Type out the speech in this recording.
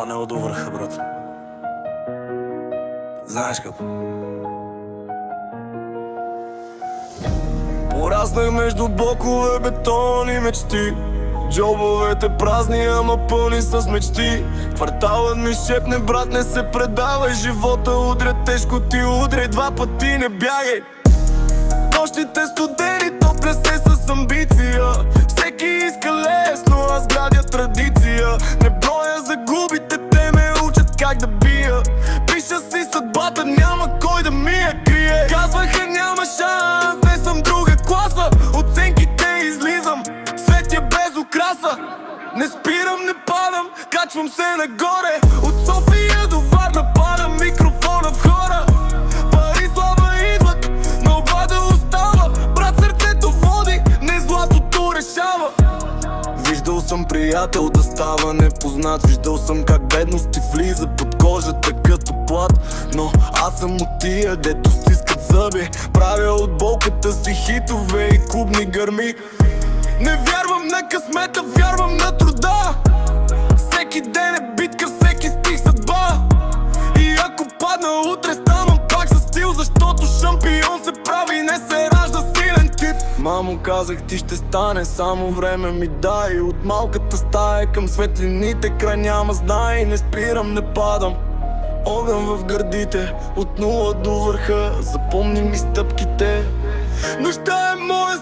Панел до върха, брат. Знаеш какво? Пораснах между блокове, бетон и мечти. Джобовете празни, ама пълни с мечти. Кварталът ми шепне: брат, не се предавай. Живота удря тежко, ти удряй два пъти, не бягай. Нощите студени, топля се с амбиция. Всеки иска лесно, аз градя традиция. Не броя загубите, те ме учат как да бия. Пиша си съдбата, няма кой да ми я крие. Казваха няма шанс, не съм друга класа. Оценките излизам, светя без украса. Не спирам, не падам, качвам се нагоре. От София до Варна падам микрофона в хора. Пари слава идват, но глада остава. Брат, сърцето води, не златото решава. Виждал съм приятел да става непознат. Виждал съм как бедност ти влиза под кожата като плат. Но аз съм от тия, дето стискат зъби. Правя от болката си хитове и клубни гърми. Не вярвам на късмета, вярвам на труда. Всеки ден е битка, всеки стих съдба. И ако падна утре, ставам пак със стил. Защото шампион се прави, не се ражда силен тип. Мамо, казах ти ще стане, само време ми дай. От малката стая към светлините, край няма знай. Не спирам, не падам, огън в гърдите. От нула до върха, запомни ми стъпките. Нощта е моя